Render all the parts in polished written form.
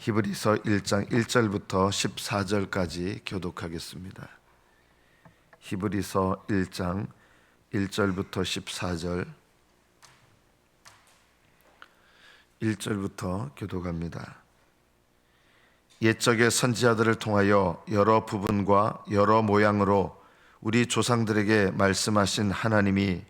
히브리서 1장 1절부터 14절까지 교독하겠습니다. 히브리서 1장 1절부터 14절 1절부터 교독합니다. 옛적의 선지자들을 통하여 여러 부분과 여러 모양으로 우리 조상들에게 말씀하신 하나님이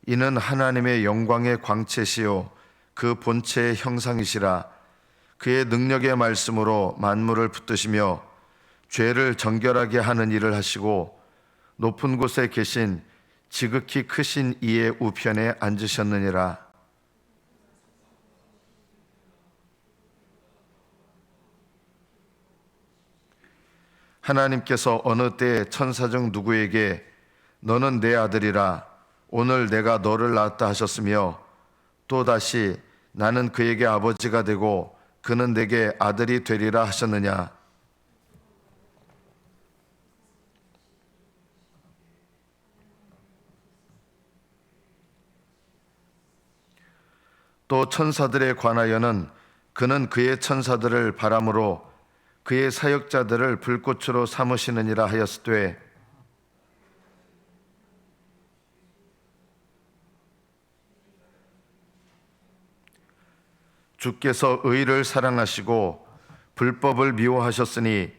이는 하나님의 영광의 광채시요 그 본체의 형상이시라. 그의 능력의 말씀으로 만물을 붙드시며 죄를 정결하게 하는 일을 하시고 높은 곳에 계신 지극히 크신 이의 우편에 앉으셨느니라. 하나님께서 어느 때 천사 중 누구에게 너는 내 아들이라 오늘 내가 너를 낳았다 하셨으며 또다시 나는 그에게 아버지가 되고 그는 내게 아들이 되리라 하셨느냐. 또 천사들에 관하여는 그는 그의 천사들을 바람으로 그의 사역자들을 불꽃으로 삼으시느니라 하였으되 주께서 의를 사랑하시고 불법을 미워하셨으니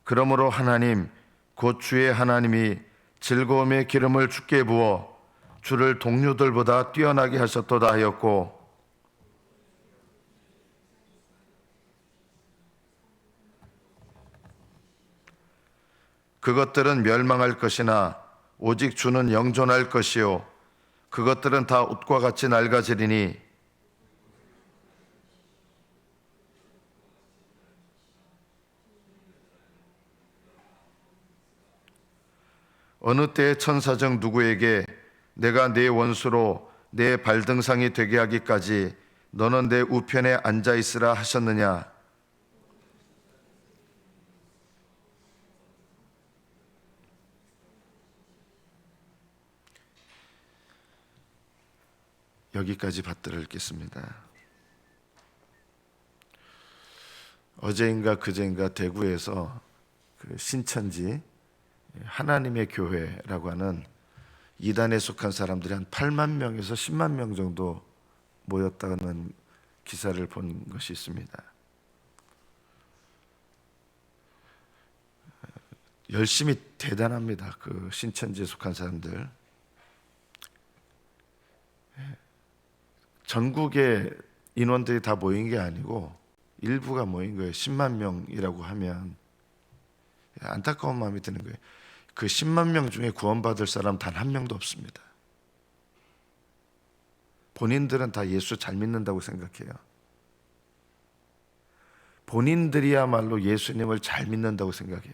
그러므로 하나님 곧 주의 하나님이 즐거움의 기름을 주께 부어 주를 동료들보다 뛰어나게 하셨도다 하였고 그것들은 멸망할 것이나 오직 주는 영존할 것이요 그것들은 다 옷과 같이 낡아지리니 어느 때의 천사 중 누구에게 내가 네 원수로 내 발등상이 되게 하기까지 너는 내 우편에 앉아 있으라 하셨느냐. 여기까지 받들어 읽겠습니다. 어제인가 그제인가 대구에서 그 신천지 하나님의 교회라고 하는 이단에 속한 사람들이 한 8만 명에서 10만 명 정도 모였다는 기사를 본 것이 있습니다. 열심히 대단합니다. 그 신천지에 속한 사람들. 전국의 인원들이 다 모인 게 아니고 일부가 모인 거예요. 10만 명이라고 하면 안타까운 마음이 드는 거예요. 그 10만 명 중에 구원받을 사람 단 한 명도 없습니다. 본인들은 다 예수 잘 믿는다고 생각해요. 본인들이야말로 예수님을 잘 믿는다고 생각해요.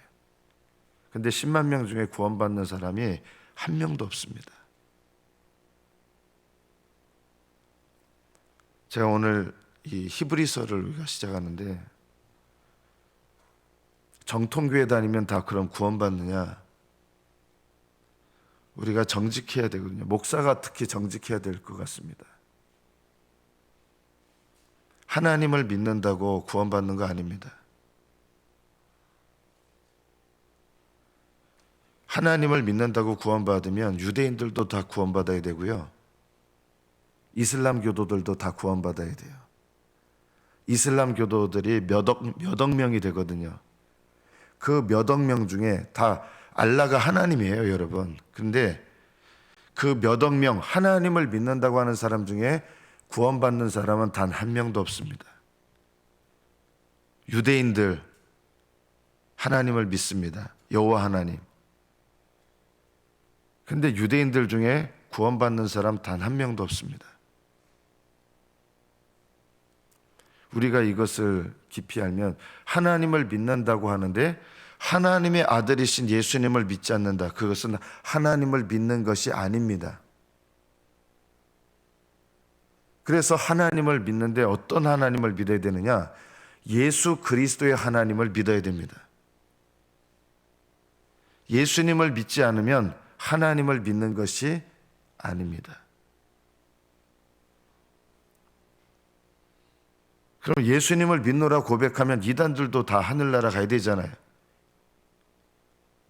근데 10만 명 중에 구원받는 사람이 한 명도 없습니다. 제가 오늘 이 히브리서를 우리가 시작하는데 정통교회 다니면 다 그럼 구원받느냐? 우리가 정직해야 되거든요. 목사가 특히 정직해야 될 것 같습니다. 하나님을 믿는다고 구원받는 거 아닙니다. 하나님을 믿는다고 구원받으면 유대인들도 다 구원받아야 되고요. 이슬람 교도들도 다 구원받아야 돼요. 이슬람 교도들이 몇 억 명이 되거든요. 그 몇 억 명 중에 다 알라가 하나님이에요, 여러분. 그런데 그 몇 억 명 하나님을 믿는다고 하는 사람 중에 구원받는 사람은 단 한 명도 없습니다. 유대인들 하나님을 믿습니다. 여호와 하나님. 근데 유대인들 중에 구원받는 사람 단 한 명도 없습니다. 우리가 이것을 깊이 알면 하나님을 믿는다고 하는데 하나님의 아들이신 예수님을 믿지 않는다. 그것은 하나님을 믿는 것이 아닙니다. 그래서 하나님을 믿는데 어떤 하나님을 믿어야 되느냐? 예수 그리스도의 하나님을 믿어야 됩니다. 예수님을 믿지 않으면 하나님을 믿는 것이 아닙니다. 그럼 예수님을 믿노라 고백하면 이단들도 다 하늘나라 가야 되잖아요.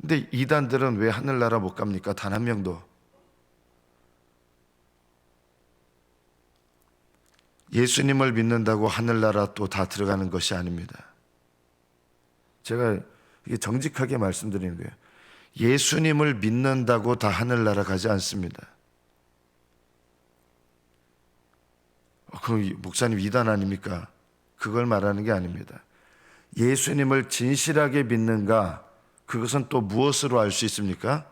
근데 이단들은 왜 하늘나라 못 갑니까? 단 한 명도. 예수님을 믿는다고 하늘나라 또 다 들어가는 것이 아닙니다. 제가 이게 정직하게 말씀드리는 거예요. 예수님을 믿는다고 다 하늘나라 가지 않습니다. 그럼 목사님 이단 아닙니까? 그걸 말하는 게 아닙니다. 예수님을 진실하게 믿는가? 그것은 또 무엇으로 알 수 있습니까?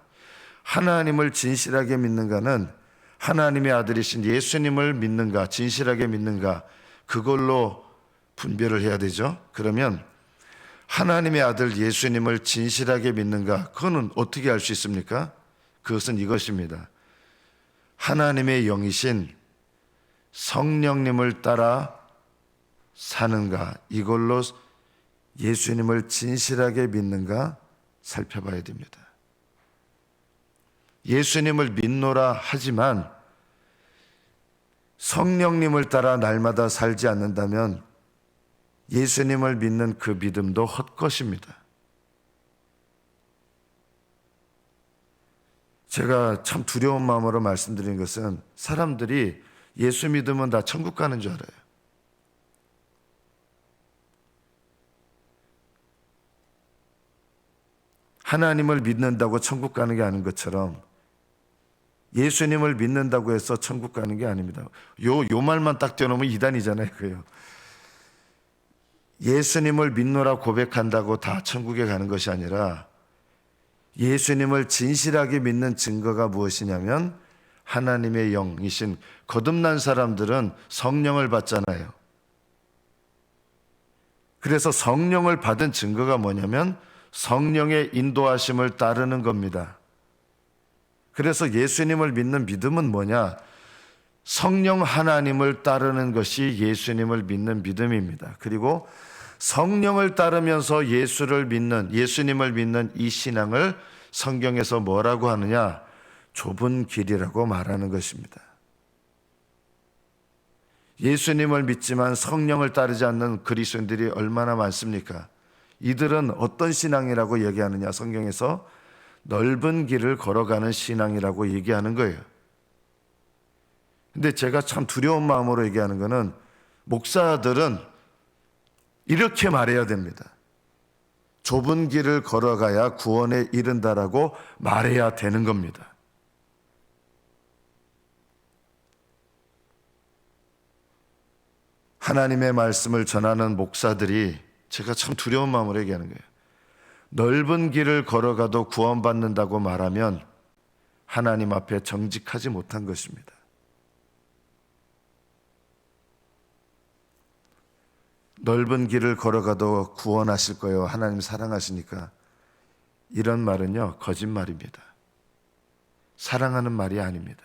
하나님을 진실하게 믿는가는 하나님의 아들이신 예수님을 믿는가, 진실하게 믿는가, 그걸로 분별을 해야 되죠. 그러면 하나님의 아들 예수님을 진실하게 믿는가, 그거는 어떻게 알 수 있습니까? 그것은 이것입니다. 하나님의 영이신 성령님을 따라 사는가, 이걸로 예수님을 진실하게 믿는가 살펴봐야 됩니다. 예수님을 믿노라 하지만 성령님을 따라 날마다 살지 않는다면 예수님을 믿는 그 믿음도 헛것입니다. 제가 참 두려운 마음으로 말씀드린 것은 사람들이 예수 믿으면 다 천국 가는 줄 알아요. 하나님을 믿는다고 천국 가는 게 아닌 것처럼 예수님을 믿는다고 해서 천국 가는 게 아닙니다. 요 말만 딱 떼어놓으면 이단이잖아요. 그요. 예수님을 믿노라 고백한다고 다 천국에 가는 것이 아니라 예수님을 진실하게 믿는 증거가 무엇이냐면 하나님의 영이신, 거듭난 사람들은 성령을 받잖아요. 그래서 성령을 받은 증거가 뭐냐면 성령의 인도하심을 따르는 겁니다. 그래서 예수님을 믿는 믿음은 뭐냐? 성령 하나님을 따르는 것이 예수님을 믿는 믿음입니다. 그리고 성령을 따르면서 예수님을 믿는 이 신앙을 성경에서 뭐라고 하느냐? 좁은 길이라고 말하는 것입니다. 예수님을 믿지만 성령을 따르지 않는 그리스도인들이 얼마나 많습니까? 이들은 어떤 신앙이라고 얘기하느냐? 성경에서 넓은 길을 걸어가는 신앙이라고 얘기하는 거예요. 근데 제가 참 두려운 마음으로 얘기하는 거는 목사들은 이렇게 말해야 됩니다. 좁은 길을 걸어가야 구원에 이른다라고 말해야 되는 겁니다. 하나님의 말씀을 전하는 목사들이 제가 참 두려운 마음으로 얘기하는 거예요. 넓은 길을 걸어가도 구원받는다고 말하면 하나님 앞에 정직하지 못한 것입니다. 넓은 길을 걸어가도 구원하실 거예요. 하나님 사랑하시니까. 이런 말은요, 거짓말입니다. 사랑하는 말이 아닙니다.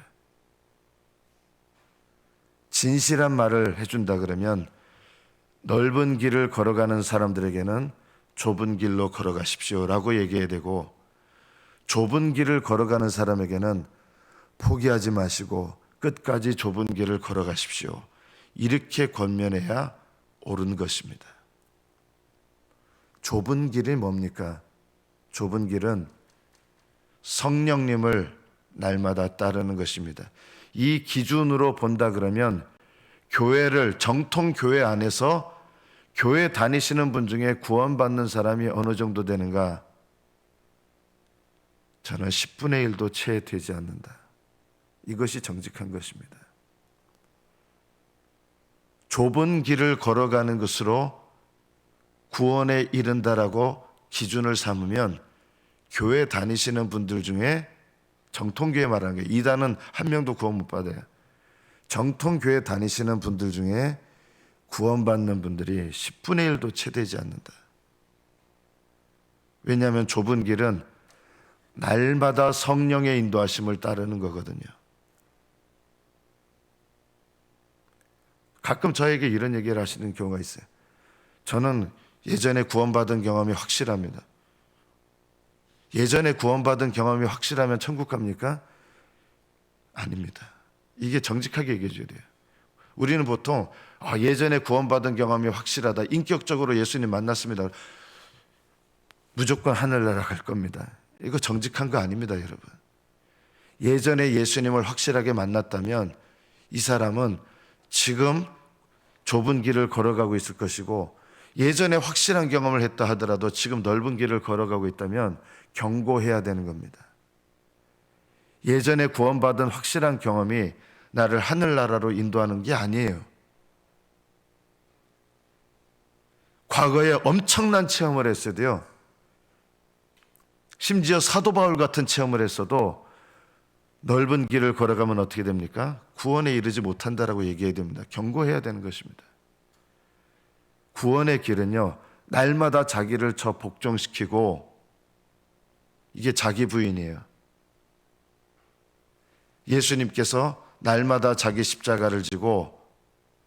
진실한 말을 해준다 그러면 넓은 길을 걸어가는 사람들에게는 좁은 길로 걸어가십시오라고 얘기해야 되고, 좁은 길을 걸어가는 사람에게는 포기하지 마시고 끝까지 좁은 길을 걸어가십시오, 이렇게 권면해야 옳은 것입니다. 좁은 길이 뭡니까? 좁은 길은 성령님을 날마다 따르는 것입니다. 이 기준으로 본다 그러면 교회를, 정통 교회 안에서 교회 다니시는 분 중에 구원받는 사람이 어느 정도 되는가? 저는 10분의 1도 채 되지 않는다. 이것이 정직한 것입니다. 좁은 길을 걸어가는 것으로 구원에 이른다라고 기준을 삼으면 교회 다니시는 분들 중에, 정통교회 말하는 거예요. 이단은 한 명도 구원 못 받아요. 정통교회 다니시는 분들 중에 구원받는 분들이 10분의 1도 채 되지 않는다. 왜냐하면 좁은 길은 날마다 성령의 인도하심을 따르는 거거든요. 가끔 저에게 이런 얘기를 하시는 경우가 있어요. 저는 예전에 구원받은 경험이 확실합니다. 예전에 구원받은 경험이 확실하면 천국 갑니까? 아닙니다. 이게 정직하게 얘기해 줘야 돼요. 우리는 보통 예전에 구원받은 경험이 확실하다, 인격적으로 예수님 만났습니다, 무조건 하늘나라 갈 겁니다. 이거 정직한 거 아닙니다, 여러분. 예전에 예수님을 확실하게 만났다면 이 사람은 지금 좁은 길을 걸어가고 있을 것이고, 예전에 확실한 경험을 했다 하더라도 지금 넓은 길을 걸어가고 있다면 경고해야 되는 겁니다. 예전에 구원받은 확실한 경험이 나를 하늘나라로 인도하는 게 아니에요. 과거에 엄청난 체험을 했어도요, 심지어 사도 바울 같은 체험을 했어도 넓은 길을 걸어가면 어떻게 됩니까? 구원에 이르지 못한다라고 얘기해야 됩니다. 경고해야 되는 것입니다. 구원의 길은요, 날마다 자기를 복종시키고, 이게 자기 부인이에요. 예수님께서 날마다 자기 십자가를 지고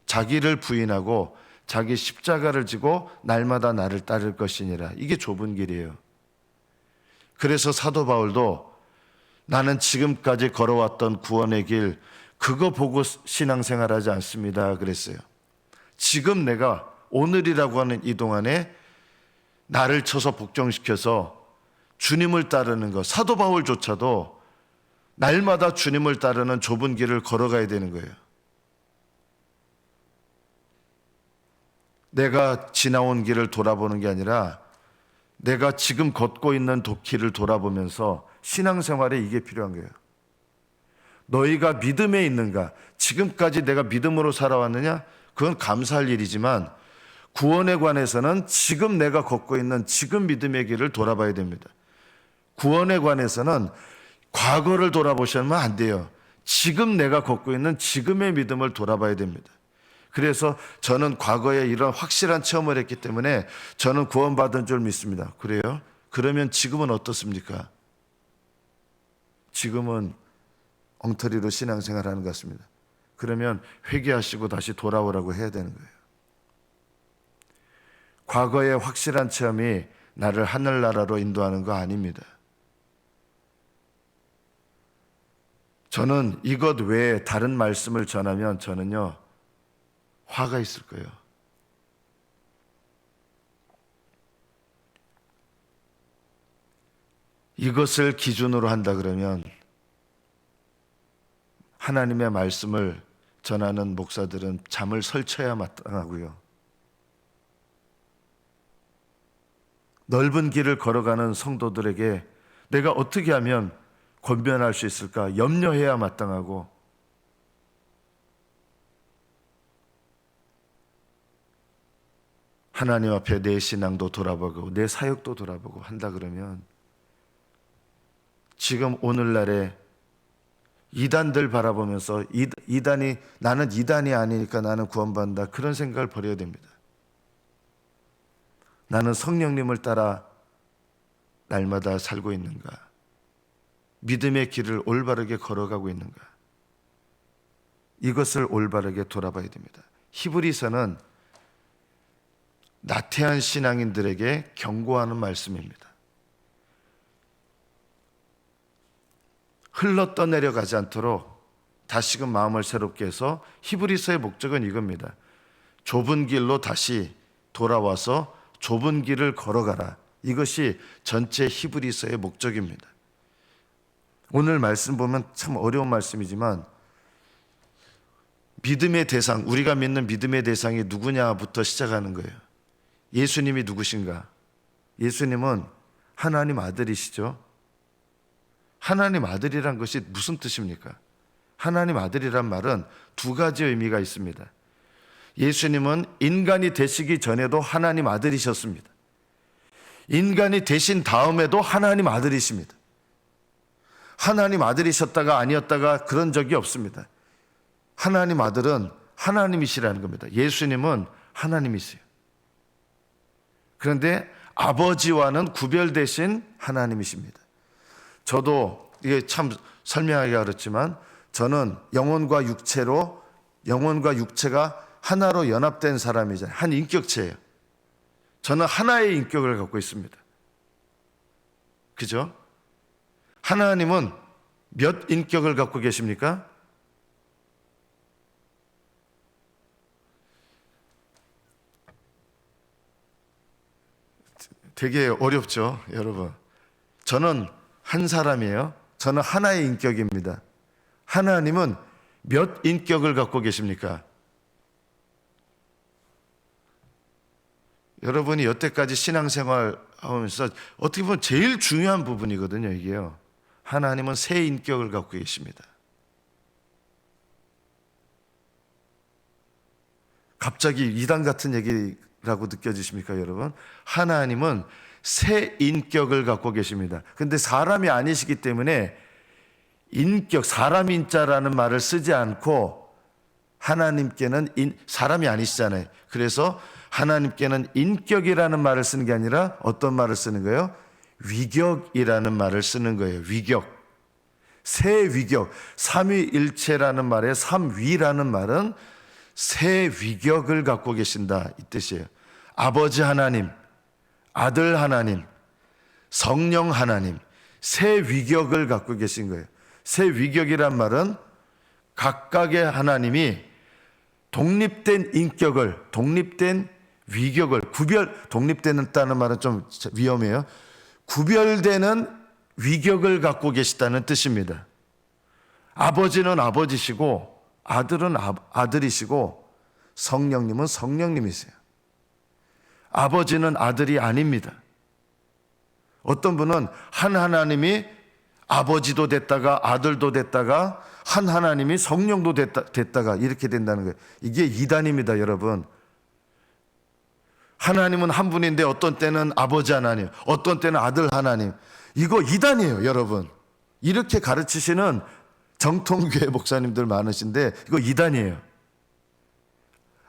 자기를 부인하고 자기 십자가를 지고 날마다 나를 따를 것이니라. 이게 좁은 길이에요. 그래서 사도 바울도 나는 지금까지 걸어왔던 구원의 길, 그거 보고 신앙생활하지 않습니다 그랬어요. 지금 내가 오늘이라고 하는 이 동안에 나를 쳐서 복종시켜서 주님을 따르는 것, 사도 바울조차도 날마다 주님을 따르는 좁은 길을 걸어가야 되는 거예요. 내가 지나온 길을 돌아보는 게 아니라 내가 지금 걷고 있는 길을 돌아보면서 신앙생활에 이게 필요한 거예요. 너희가 믿음에 있는가? 지금까지 내가 믿음으로 살아왔느냐? 그건 감사할 일이지만 구원에 관해서는 지금 내가 걷고 있는 지금 믿음의 길을 돌아봐야 됩니다. 구원에 관해서는 과거를 돌아보시면 안 돼요. 지금 내가 걷고 있는 지금의 믿음을 돌아봐야 됩니다. 그래서 저는 과거에 이런 확실한 체험을 했기 때문에 저는 구원받은 줄 믿습니다. 그래요? 그러면 지금은 어떻습니까? 지금은 엉터리로 신앙생활하는 것 같습니다. 그러면 회개하시고 다시 돌아오라고 해야 되는 거예요. 과거의 확실한 체험이 나를 하늘나라로 인도하는 거 아닙니다. 저는 이것 외에 다른 말씀을 전하면 저는요, 화가 있을 거예요. 이것을 기준으로 한다 그러면 하나님의 말씀을 전하는 목사들은 잠을 설쳐야 마땅하고요, 넓은 길을 걸어가는 성도들에게 내가 어떻게 하면 권면할 수 있을까 염려해야 마땅하고, 하나님 앞에 내 신앙도 돌아보고 내 사역도 돌아보고 한다 그러면 지금 오늘날에 이단들 바라보면서 이단이 나는 이단이 아니니까 나는 구원받는다, 그런 생각을 버려야 됩니다. 나는 성령님을 따라 날마다 살고 있는가? 믿음의 길을 올바르게 걸어가고 있는가? 이것을 올바르게 돌아봐야 됩니다. 히브리서는 나태한 신앙인들에게 경고하는 말씀입니다. 흘러 떠내려가지 않도록 다시금 마음을 새롭게 해서, 히브리서의 목적은 이겁니다. 좁은 길로 다시 돌아와서 좁은 길을 걸어가라. 이것이 전체 히브리서의 목적입니다. 오늘 말씀 보면 참 어려운 말씀이지만 믿음의 대상, 우리가 믿는 믿음의 대상이 누구냐부터 시작하는 거예요. 예수님이 누구신가? 예수님은 하나님 아들이시죠. 하나님 아들이란 것이 무슨 뜻입니까? 하나님 아들이란 말은 두 가지 의미가 있습니다. 예수님은 인간이 되시기 전에도 하나님 아들이셨습니다. 인간이 되신 다음에도 하나님 아들이십니다. 하나님 아들이셨다가 아니었다가 그런 적이 없습니다. 하나님 아들은 하나님이시라는 겁니다. 예수님은 하나님이세요. 그런데 아버지와는 구별되신 하나님이십니다. 저도 이게 참 설명하기가 어렵지만 저는 영혼과 육체가 하나로 연합된 사람이잖아요. 한 인격체예요. 저는 하나의 인격을 갖고 있습니다. 그죠? 하나님은 몇 인격을 갖고 계십니까? 되게 어렵죠, 여러분. 저는 한 사람이에요. 저는 하나의 인격입니다. 하나님은 몇 인격을 갖고 계십니까? 여러분이 여태까지 신앙생활 하면서 어떻게 보면 제일 중요한 부분이거든요, 이게요. 하나님은 세 인격을 갖고 계십니다. 갑자기 이단 같은 얘기라고 느껴지십니까, 여러분? 하나님은 세 인격을 갖고 계십니다. 근데 사람이 아니시기 때문에 인격, 사람 인자라는 말을 쓰지 않고 하나님께는 사람이 아니시잖아요. 그래서 하나님께는 인격이라는 말을 쓰는 게 아니라 어떤 말을 쓰는 거예요? 위격이라는 말을 쓰는 거예요. 위격. 세 위격. 삼위일체라는 말에 삼위라는 말은 세 위격을 갖고 계신다, 이 뜻이에요. 아버지 하나님, 아들 하나님, 성령 하나님, 세 위격을 갖고 계신 거예요. 세 위격이란 말은 각각의 하나님이 독립된 인격을, 독립된 위격을, 독립되는 말은 좀 위험해요. 구별되는 위격을 갖고 계시다는 뜻입니다. 아버지는 아버지시고, 아들은 아들이시고, 성령님은 성령님이세요. 아버지는 아들이 아닙니다. 어떤 분은 한 하나님이 아버지도 됐다가 아들도 됐다가 한 하나님이 성령도 됐다가 이렇게 된다는 거예요. 이게 이단입니다, 여러분. 하나님은 한 분인데 어떤 때는 아버지 하나님, 어떤 때는 아들 하나님. 이거 이단이에요, 여러분. 이렇게 가르치시는 정통교회 목사님들 많으신데 이거 이단이에요.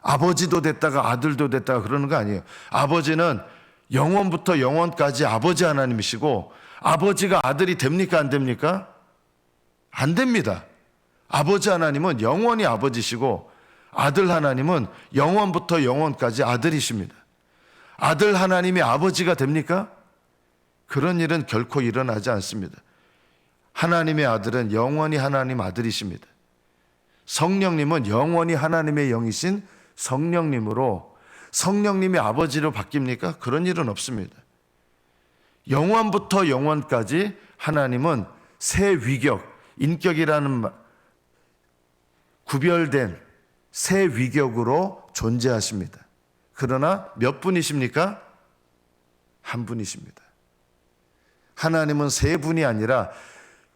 아버지도 됐다가 아들도 됐다가 그러는 거 아니에요. 아버지는 영원부터 영원까지 아버지 하나님이시고, 아버지가 아들이 됩니까, 안 됩니까? 안 됩니다. 아버지 하나님은 영원히 아버지시고, 아들 하나님은 영원부터 영원까지 아들이십니다. 아들 하나님이 아버지가 됩니까? 그런 일은 결코 일어나지 않습니다. 하나님의 아들은 영원히 하나님 아들이십니다. 성령님은 영원히 하나님의 영이신 성령님으로, 성령님이 아버지로 바뀝니까? 그런 일은 없습니다. 영원부터 영원까지 하나님은 세 위격, 인격이라는 구별된 세 위격으로 존재하십니다. 그러나 몇 분이십니까? 한 분이십니다. 하나님은 세 분이 아니라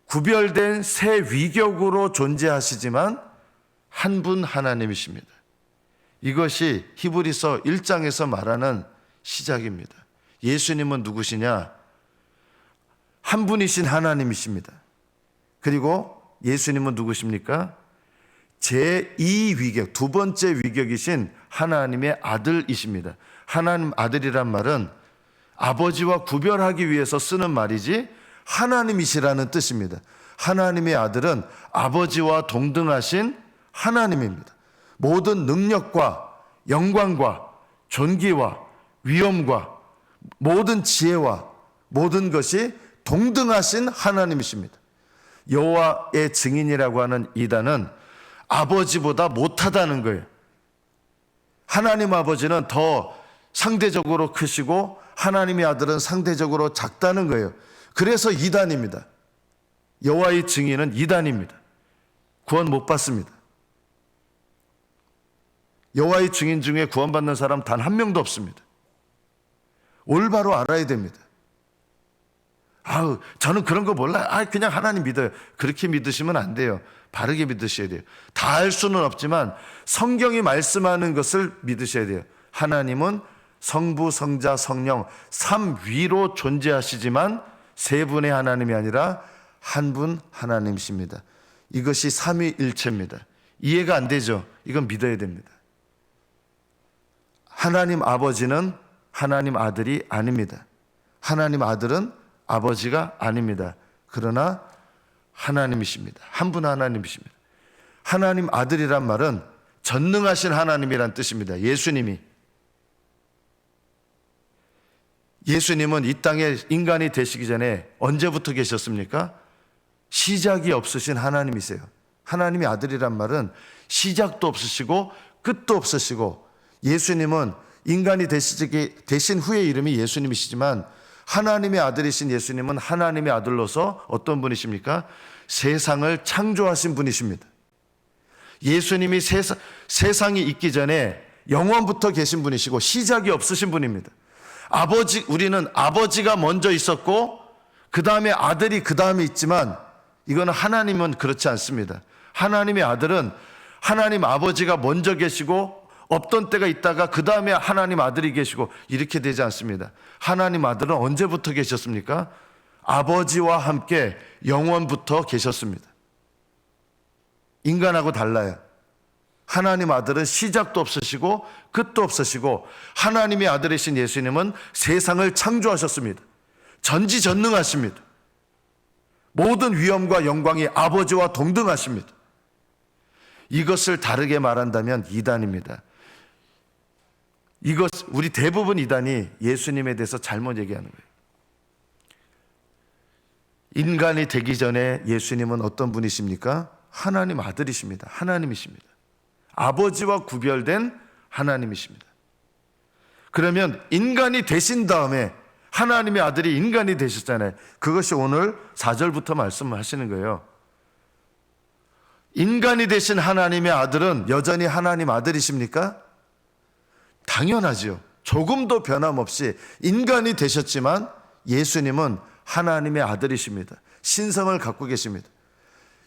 구별된 세 위격으로 존재하시지만 한 분 하나님이십니다. 이것이 히브리서 1장에서 말하는 시작입니다. 예수님은 누구시냐? 한 분이신 하나님이십니다. 그리고 예수님은 누구십니까? 제2위격, 두 번째 위격이신 하나님의 아들이십니다. 하나님 아들이란 말은 아버지와 구별하기 위해서 쓰는 말이지 하나님이시라는 뜻입니다. 하나님의 아들은 아버지와 동등하신 하나님입니다. 모든 능력과 영광과 존귀와 위엄과 모든 지혜와 모든 것이 동등하신 하나님이십니다. 여호와의 증인이라고 하는 이단은 아버지보다 못하다는 거예요. 하나님 아버지는 더 상대적으로 크시고 하나님의 아들은 상대적으로 작다는 거예요. 그래서 이단입니다. 여호와의 증인은 이단입니다. 구원 못 받습니다. 여호와의 증인 중에 구원받는 사람 단 한 명도 없습니다. 올바로 알아야 됩니다. 저는 그런 거 몰라요. 그냥 하나님 믿어요. 그렇게 믿으시면 안 돼요. 바르게 믿으셔야 돼요. 다 알 수는 없지만 성경이 말씀하는 것을 믿으셔야 돼요. 하나님은 성부, 성자, 성령 삼위로 존재하시지만 세 분의 하나님이 아니라 한 분 하나님이십니다. 이것이 삼위일체입니다. 이해가 안 되죠? 이건 믿어야 됩니다. 하나님 아버지는 하나님 아들이 아닙니다. 하나님 아들은 아버지가 아닙니다. 그러나 하나님이십니다. 한 분 하나님이십니다. 하나님 아들이란 말은 전능하신 하나님이란 뜻입니다. 예수님은 이 땅에 인간이 되시기 전에 언제부터 계셨습니까? 시작이 없으신 하나님이세요. 하나님의 아들이란 말은 시작도 없으시고 끝도 없으시고, 예수님은 인간이 되신 후의 이름이 예수님이시지만 하나님의 아들이신 예수님은 하나님의 아들로서 어떤 분이십니까? 세상을 창조하신 분이십니다. 예수님이 세상이 있기 전에 영원부터 계신 분이시고 시작이 없으신 분입니다. 우리는 아버지가 먼저 있었고 그 다음에 아들이 그 다음에 있지만, 이거는 하나님은 그렇지 않습니다. 하나님의 아들은 하나님 아버지가 먼저 계시고 없던 때가 있다가 그 다음에 하나님 아들이 계시고 이렇게 되지 않습니다. 하나님 아들은 언제부터 계셨습니까? 아버지와 함께 영원부터 계셨습니다. 인간하고 달라요. 하나님 아들은 시작도 없으시고 끝도 없으시고, 하나님의 아들이신 예수님은 세상을 창조하셨습니다. 전지전능하십니다. 모든 위엄과 영광이 아버지와 동등하십니다. 이것을 다르게 말한다면 이단입니다. 우리 대부분 이단이 예수님에 대해서 잘못 얘기하는 거예요. 인간이 되기 전에 예수님은 어떤 분이십니까? 하나님 아들이십니다. 하나님이십니다. 아버지와 구별된 하나님이십니다. 그러면 인간이 되신 다음에 하나님의 아들이 인간이 되셨잖아요. 그것이 오늘 4절부터 말씀하시는 거예요. 인간이 되신 하나님의 아들은 여전히 하나님 아들이십니까? 당연하지요. 조금도 변함없이 인간이 되셨지만 예수님은 하나님의 아들이십니다. 신성을 갖고 계십니다.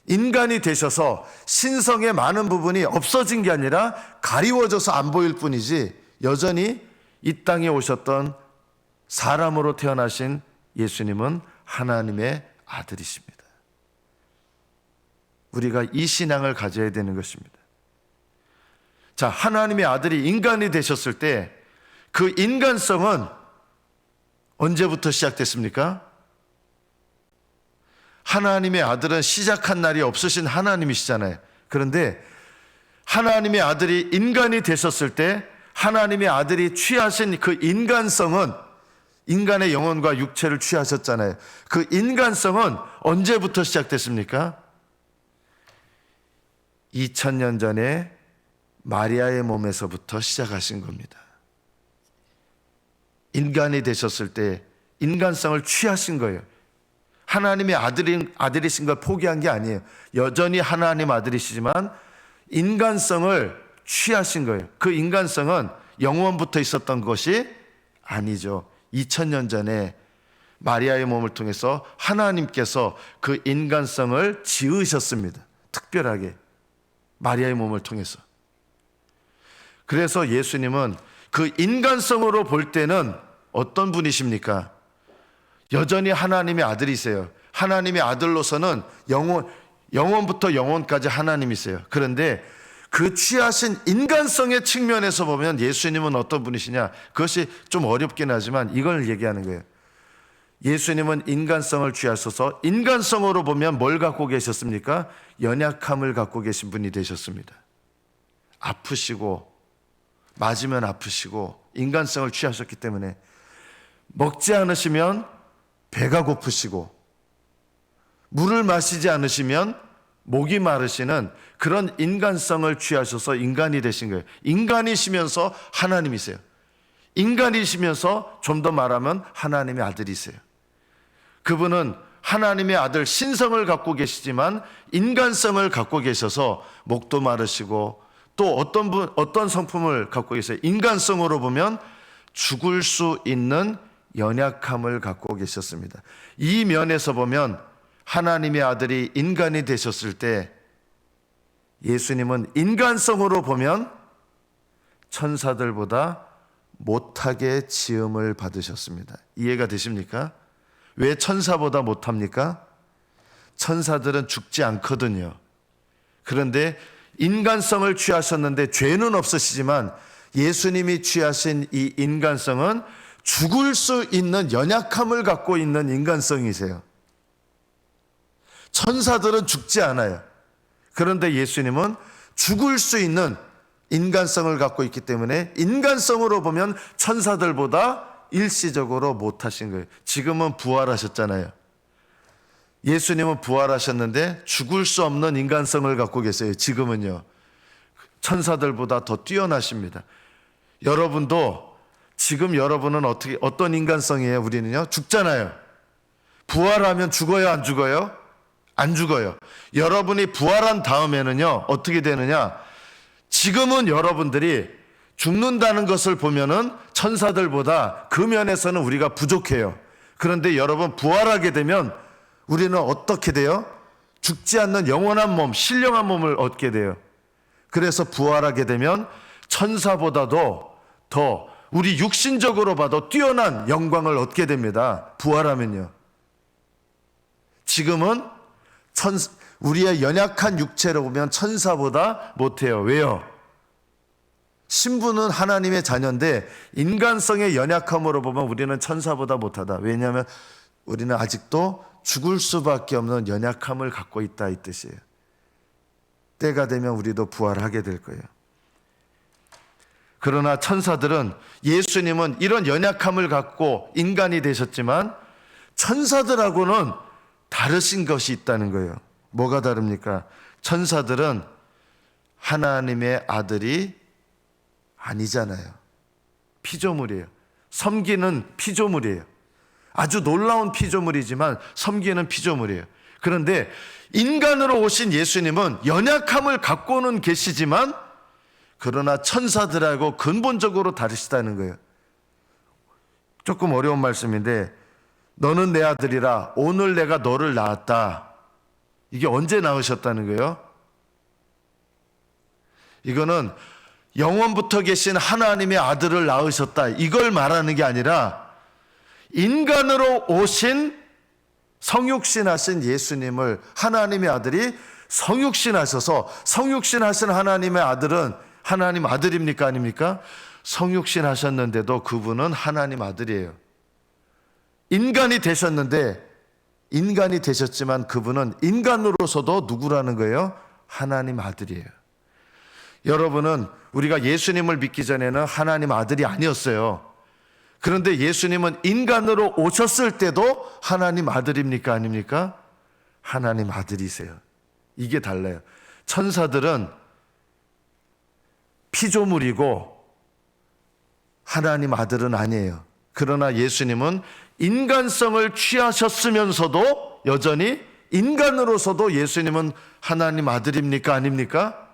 인간이 되셔서 신성의 많은 부분이 없어진 게 아니라 가리워져서 안 보일 뿐이지, 여전히 이 땅에 오셨던 사람으로 태어나신 예수님은 하나님의 아들이십니다. 우리가 이 신앙을 가져야 되는 것입니다. 자, 하나님의 아들이 인간이 되셨을 때 그 인간성은 언제부터 시작됐습니까? 하나님의 아들은 시작한 날이 없으신 하나님이시잖아요. 그런데 하나님의 아들이 인간이 되셨을 때 하나님의 아들이 취하신 그 인간성은, 인간의 영혼과 육체를 취하셨잖아요. 그 인간성은 언제부터 시작됐습니까? 2000년 전에 마리아의 몸에서부터 시작하신 겁니다. 인간이 되셨을 때 인간성을 취하신 거예요. 하나님의 아들이신 걸 포기한 게 아니에요. 여전히 하나님 아들이시지만 인간성을 취하신 거예요. 그 인간성은 영원부터 있었던 것이 아니죠. 2000년 전에 마리아의 몸을 통해서 하나님께서 그 인간성을 지으셨습니다. 특별하게 마리아의 몸을 통해서. 그래서 예수님은 그 인간성으로 볼 때는 어떤 분이십니까? 여전히 하나님의 아들이세요. 하나님의 아들로서는 영원부터 영원까지 하나님이세요. 그런데 그 취하신 인간성의 측면에서 보면 예수님은 어떤 분이시냐? 그것이 좀 어렵긴 하지만 이걸 얘기하는 거예요. 예수님은 인간성을 취하셔서 인간성으로 보면 뭘 갖고 계셨습니까? 연약함을 갖고 계신 분이 되셨습니다. 아프시고 맞으면 아프시고 인간성을 취하셨기 때문에 먹지 않으시면 배가 고프시고 물을 마시지 않으시면 목이 마르시는 그런 인간성을 취하셔서 인간이 되신 거예요. 인간이시면서 하나님이세요. 인간이시면서 좀 더 말하면 하나님의 아들이세요. 그분은 하나님의 아들 신성을 갖고 계시지만 인간성을 갖고 계셔서 목도 마르시고 또 어떤 성품을 갖고 계세요? 인간성으로 보면 죽을 수 있는 연약함을 갖고 계셨습니다. 이 면에서 보면 하나님의 아들이 인간이 되셨을 때 예수님은 인간성으로 보면 천사들보다 못하게 지음을 받으셨습니다. 이해가 되십니까? 왜 천사보다 못합니까? 천사들은 죽지 않거든요. 그런데 인간성을 취하셨는데 죄는 없으시지만 예수님이 취하신 이 인간성은 죽을 수 있는 연약함을 갖고 있는 인간성이세요. 천사들은 죽지 않아요. 그런데 예수님은 죽을 수 있는 인간성을 갖고 있기 때문에 인간성으로 보면 천사들보다 일시적으로 못하신 거예요. 지금은 부활하셨잖아요. 예수님은 부활하셨는데 죽을 수 없는 인간성을 갖고 계세요. 지금은요. 천사들보다 더 뛰어나십니다. 여러분도 지금 여러분은 어떤 인간성이에요? 우리는요. 죽잖아요. 부활하면 죽어요, 안 죽어요? 안 죽어요. 여러분이 부활한 다음에는요. 어떻게 되느냐? 지금은 여러분들이 죽는다는 것을 보면은 천사들보다 그 면에서는 우리가 부족해요. 그런데 여러분 부활하게 되면 우리는 어떻게 돼요? 죽지 않는 영원한 몸, 신령한 몸을 얻게 돼요. 그래서 부활하게 되면 천사보다도 더 우리 육신적으로 봐도 뛰어난 영광을 얻게 됩니다. 부활하면요. 지금은 우리의 연약한 육체로 보면 천사보다 못해요. 왜요? 신분은 하나님의 자녀인데 인간성의 연약함으로 보면 우리는 천사보다 못하다. 왜냐하면 우리는 아직도 죽을 수밖에 없는 연약함을 갖고 있다 이 뜻이에요. 때가 되면 우리도 부활하게 될 거예요. 그러나 천사들은 예수님은 이런 연약함을 갖고 인간이 되셨지만 천사들하고는 다르신 것이 있다는 거예요. 뭐가 다릅니까? 천사들은 하나님의 아들이 아니잖아요. 피조물이에요. 섬기는 피조물이에요. 아주 놀라운 피조물이지만 섬기는 피조물이에요. 그런데 인간으로 오신 예수님은 연약함을 갖고는 계시지만 그러나 천사들하고 근본적으로 다르시다는 거예요. 조금 어려운 말씀인데 너는 내 아들이라 오늘 내가 너를 낳았다. 이게 언제 낳으셨다는 거예요? 이거는 영원부터 계신 하나님의 아들을 낳으셨다. 이걸 말하는 게 아니라 인간으로 오신 성육신하신 예수님을 하나님의 아들이 성육신하셔서 성육신하신 하나님의 아들은 하나님 아들입니까? 아닙니까? 성육신하셨는데도 그분은 하나님 아들이에요. 인간이 되셨는데 인간이 되셨지만 그분은 인간으로서도 누구라는 거예요? 하나님 아들이에요. 여러분은 우리가 예수님을 믿기 전에는 하나님 아들이 아니었어요. 그런데 예수님은 인간으로 오셨을 때도 하나님 아들입니까? 아닙니까? 하나님 아들이세요. 이게 달라요. 천사들은 피조물이고 하나님 아들은 아니에요. 그러나 예수님은 인간성을 취하셨으면서도 여전히 인간으로서도 예수님은 하나님 아들입니까? 아닙니까?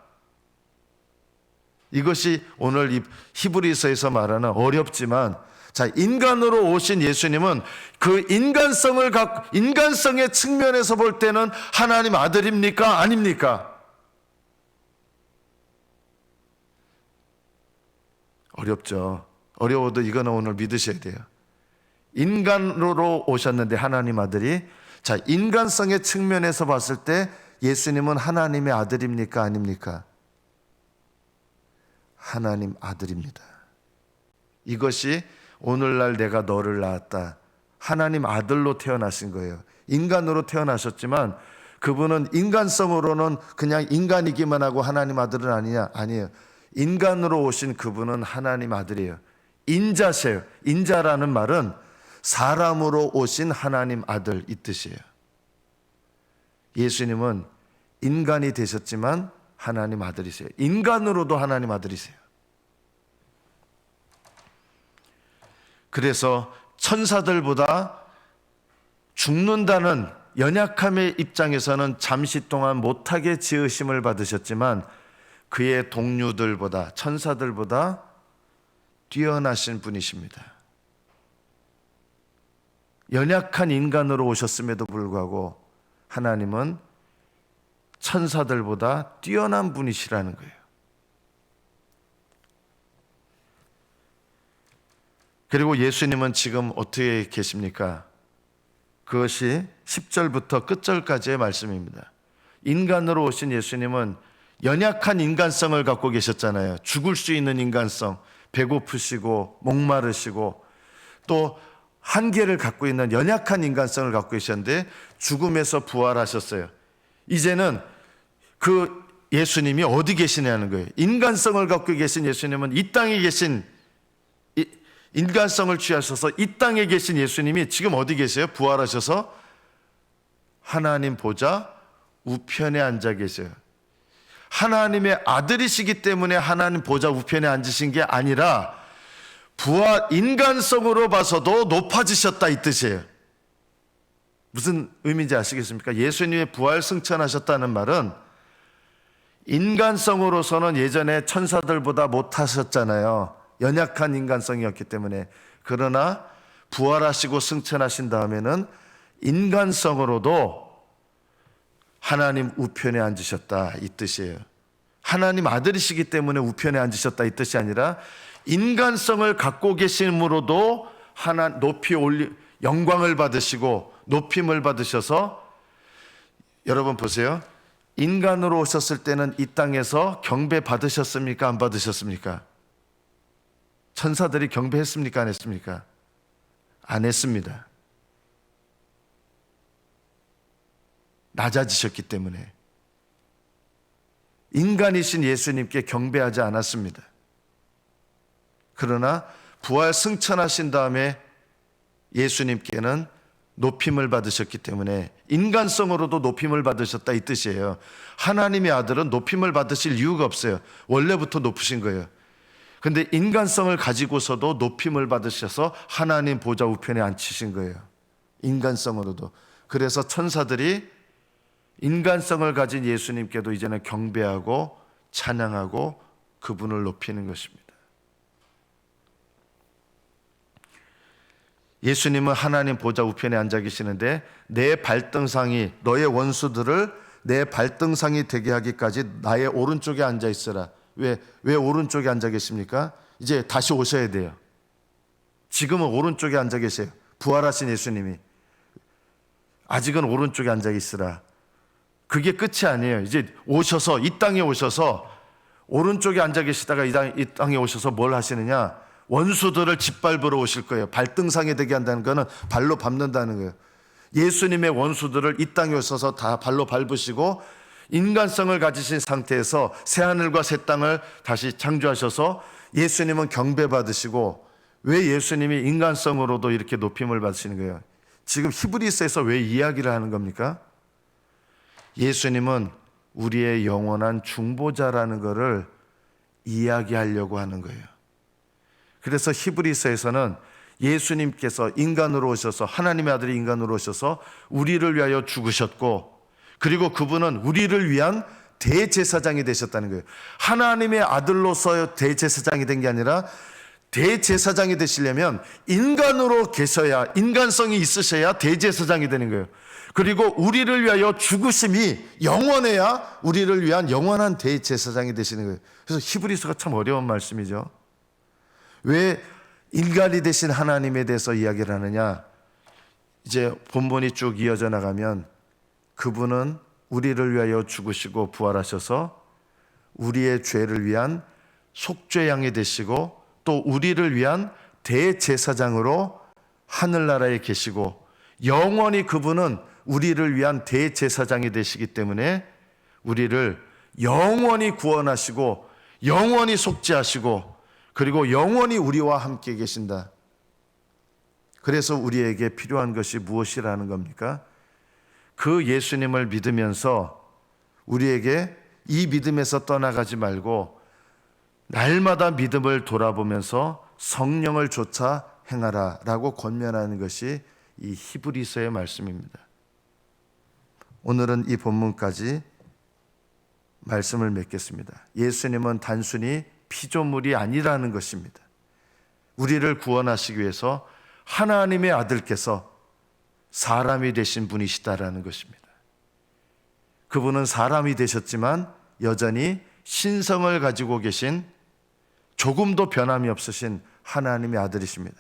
이것이 오늘 이 히브리서에서 말하는 어렵지만 자, 인간으로 오신 예수님은 그 인간성의 측면에서 볼 때는 하나님 아들입니까? 아닙니까? 어렵죠. 어려워도 이거는 오늘 믿으셔야 돼요. 인간으로 오셨는데 하나님 아들이 자, 인간성의 측면에서 봤을 때 예수님은 하나님의 아들입니까? 아닙니까? 하나님 아들입니다. 이것이 오늘날 내가 너를 낳았다. 하나님 아들로 태어나신 거예요. 인간으로 태어나셨지만 그분은 인간성으로는 그냥 인간이기만 하고 하나님 아들은 아니에요. 인간으로 오신 그분은 하나님 아들이에요. 인자세요. 인자라는 말은 사람으로 오신 하나님 아들 이 뜻이에요. 예수님은 인간이 되셨지만 하나님 아들이세요. 인간으로도 하나님 아들이세요. 그래서 천사들보다 죽는다는 연약함의 입장에서는 잠시 동안 못하게 지으심을 받으셨지만 그의 동료들보다 천사들보다 뛰어나신 분이십니다. 연약한 인간으로 오셨음에도 불구하고 하나님은 천사들보다 뛰어난 분이시라는 거예요. 그리고 예수님은 지금 어떻게 계십니까? 그것이 10절부터 끝절까지의 말씀입니다. 인간으로 오신 예수님은 연약한 인간성을 갖고 계셨잖아요. 죽을 수 있는 인간성, 배고프시고 목마르시고 또 한계를 갖고 있는 연약한 인간성을 갖고 계셨는데 죽음에서 부활하셨어요. 이제는 그 예수님이 어디 계시냐는 거예요. 인간성을 갖고 계신 예수님은 이 땅에 계신 인간성을 취하셔서 이 땅에 계신 예수님이 지금 어디 계세요? 부활하셔서 하나님 보좌 우편에 앉아 계셔요. 하나님의 아들이시기 때문에 하나님 보좌 우편에 앉으신 게 아니라 부활 인간성으로 봐서도 높아지셨다 이 뜻이에요. 무슨 의미인지 아시겠습니까? 예수님의 부활 승천하셨다는 말은 인간성으로서는 예전에 천사들보다 못하셨잖아요. 연약한 인간성이었기 때문에. 그러나 부활하시고 승천하신 다음에는 인간성으로도 하나님 우편에 앉으셨다 이 뜻이에요. 하나님 아들이시기 때문에 우편에 앉으셨다 이 뜻이 아니라 인간성을 갖고 계심으로도 영광을 받으시고 높임을 받으셔서, 여러분 보세요. 인간으로 오셨을 때는 이 땅에서 경배 받으셨습니까? 안 받으셨습니까? 천사들이 경배했습니까? 안 했습니까? 안 했습니다. 낮아지셨기 때문에 인간이신 예수님께 경배하지 않았습니다. 그러나 부활 승천하신 다음에 예수님께는 높임을 받으셨기 때문에 인간성으로도 높임을 받으셨다 이 뜻이에요. 하나님의 아들은 높임을 받으실 이유가 없어요. 원래부터 높으신 거예요. 근데 인간성을 가지고서도 높임을 받으셔서 하나님 보좌 우편에 앉히신 거예요. 인간성으로도. 그래서 천사들이 인간성을 가진 예수님께도 이제는 경배하고 찬양하고 그분을 높이는 것입니다. 예수님은 하나님 보좌 우편에 앉아 계시는데 내 발등상이 너의 원수들을 내 발등상이 되게 하기까지 나의 오른쪽에 앉아 있으라. 왜 오른쪽에 앉아 계십니까? 이제 다시 오셔야 돼요. 지금은 오른쪽에 앉아 계세요. 부활하신 예수님이. 아직은 오른쪽에 앉아 있으라. 그게 끝이 아니에요. 이제 오셔서 이 땅에 오셔서 오른쪽에 앉아 계시다가 이 땅에 오셔서 뭘 하시느냐? 원수들을 짓밟으러 오실 거예요. 발등상에 되게 한다는 거는 발로 밟는다는 거예요. 예수님의 원수들을 이 땅에 오셔서 다 발로 밟으시고 인간성을 가지신 상태에서 새하늘과 새 땅을 다시 창조하셔서 예수님은 경배받으시고, 왜 예수님이 인간성으로도 이렇게 높임을 받으시는 거예요? 지금 히브리서에서 왜 이야기를 하는 겁니까? 예수님은 우리의 영원한 중보자라는 것을 이야기하려고 하는 거예요. 그래서 히브리서에서는 예수님께서 인간으로 오셔서, 하나님의 아들이 인간으로 오셔서 우리를 위하여 죽으셨고, 그리고 그분은 우리를 위한 대제사장이 되셨다는 거예요. 하나님의 아들로서 대제사장이 된 게 아니라 대제사장이 되시려면 인간으로 계셔야, 인간성이 있으셔야 대제사장이 되는 거예요. 그리고 우리를 위하여 죽으심이 영원해야 우리를 위한 영원한 대제사장이 되시는 거예요. 그래서 히브리서가 참 어려운 말씀이죠. 왜 인간이 되신 하나님에 대해서 이야기를 하느냐? 이제 본문이 쭉 이어져 나가면 그분은 우리를 위하여 죽으시고 부활하셔서 우리의 죄를 위한 속죄양이 되시고, 또 우리를 위한 대제사장으로 하늘나라에 계시고, 영원히 그분은 우리를 위한 대제사장이 되시기 때문에 우리를 영원히 구원하시고 영원히 속죄하시고, 그리고 영원히 우리와 함께 계신다. 그래서 우리에게 필요한 것이 무엇이라는 겁니까? 그 예수님을 믿으면서 우리에게 이 믿음에서 떠나가지 말고 날마다 믿음을 돌아보면서 성령을 좇아 행하라 라고 권면하는 것이 이 히브리서의 말씀입니다. 오늘은 이 본문까지 말씀을 맺겠습니다. 예수님은 단순히 피조물이 아니라는 것입니다. 우리를 구원하시기 위해서 하나님의 아들께서 사람이 되신 분이시다라는 것입니다. 그분은 사람이 되셨지만 여전히 신성을 가지고 계신, 조금도 변함이 없으신 하나님의 아들이십니다.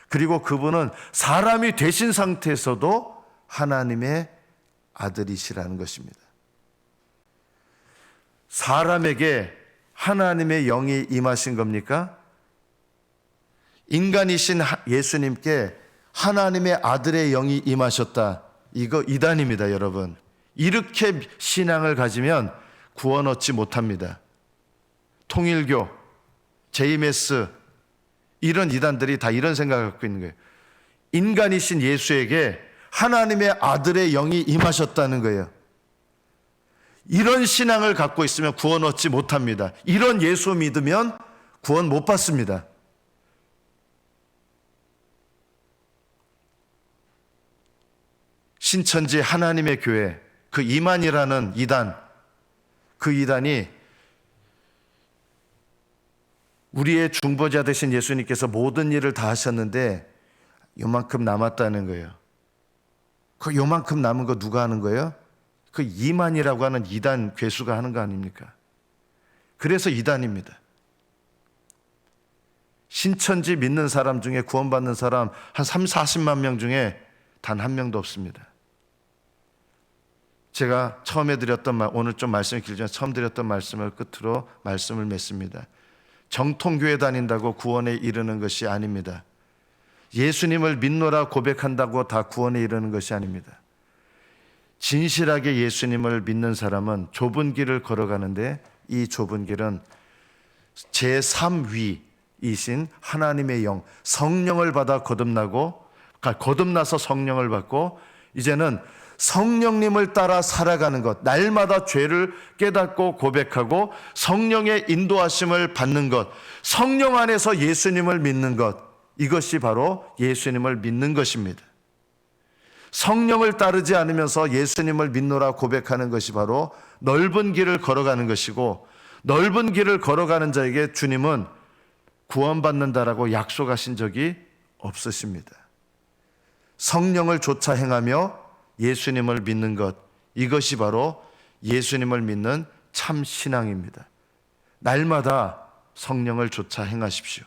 그리고 그분은 사람이 되신 상태에서도 하나님의 아들이시라는 것입니다. 사람에게 하나님의 영이 임하신 겁니까? 인간이신 예수님께 하나님의 아들의 영이 임하셨다. 이거 이단입니다, 여러분. 이렇게 신앙을 가지면 구원 얻지 못합니다. 통일교, JMS 이런 이단들이 다 이런 생각을 갖고 있는 거예요. 인간이신 예수에게 하나님의 아들의 영이 임하셨다는 거예요. 이런 신앙을 갖고 있으면 구원 얻지 못합니다. 이런 예수 믿으면 구원 못 받습니다. 신천지 하나님의 교회, 그 이만이라는 이단, 그 이단이 우리의 중보자 되신 예수님께서 모든 일을 다 하셨는데 요만큼 남았다는 거예요. 그 요만큼 남은 거 누가 하는 거예요? 그 이만이라고 하는 이단 괴수가 하는 거 아닙니까? 그래서 이단입니다. 신천지 믿는 사람 중에 구원받는 사람 한 3, 40만 명 중에 단 한 명도 없습니다. 제가 처음에 드렸던 말, 오늘 좀 말씀이 길지만 처음 드렸던 말씀을 끝으로 말씀을 맺습니다. 정통교회 다닌다고 구원에 이르는 것이 아닙니다. 예수님을 믿노라 고백한다고 다 구원에 이르는 것이 아닙니다. 진실하게 예수님을 믿는 사람은 좁은 길을 걸어가는데 이 좁은 길은 제3위이신 하나님의 영, 성령을 받아 거듭나서 성령을 받고 이제는 성령님을 따라 살아가는 것, 날마다 죄를 깨닫고 고백하고 성령의 인도하심을 받는 것, 성령 안에서 예수님을 믿는 것, 이것이 바로 예수님을 믿는 것입니다. 성령을 따르지 않으면서 예수님을 믿노라 고백하는 것이 바로 넓은 길을 걸어가는 것이고, 넓은 길을 걸어가는 자에게 주님은 구원받는다라고 약속하신 적이 없으십니다. 성령을 쫓아 행하며 예수님을 믿는 것, 이것이 바로 예수님을 믿는 참 신앙입니다. 날마다 성령을 쫓아 행하십시오.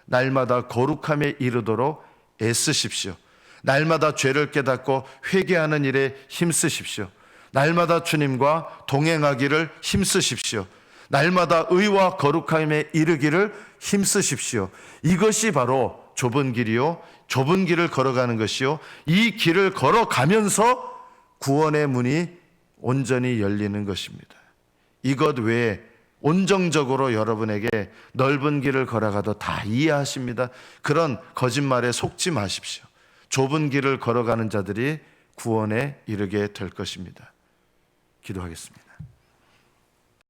날마다 거룩함에 이르도록 애쓰십시오. 날마다 죄를 깨닫고 회개하는 일에 힘쓰십시오. 날마다 주님과 동행하기를 힘쓰십시오. 날마다 의와 거룩함에 이르기를 힘쓰십시오. 이것이 바로 좁은 길이요, 좁은 길을 걸어가는 것이요, 이 길을 걸어가면서 구원의 문이 온전히 열리는 것입니다. 이것 외에 온정적으로 여러분에게 넓은 길을 걸어가도 다 이해하십니다. 그런 거짓말에 속지 마십시오. 좁은 길을 걸어가는 자들이 구원에 이르게 될 것입니다. 기도하겠습니다.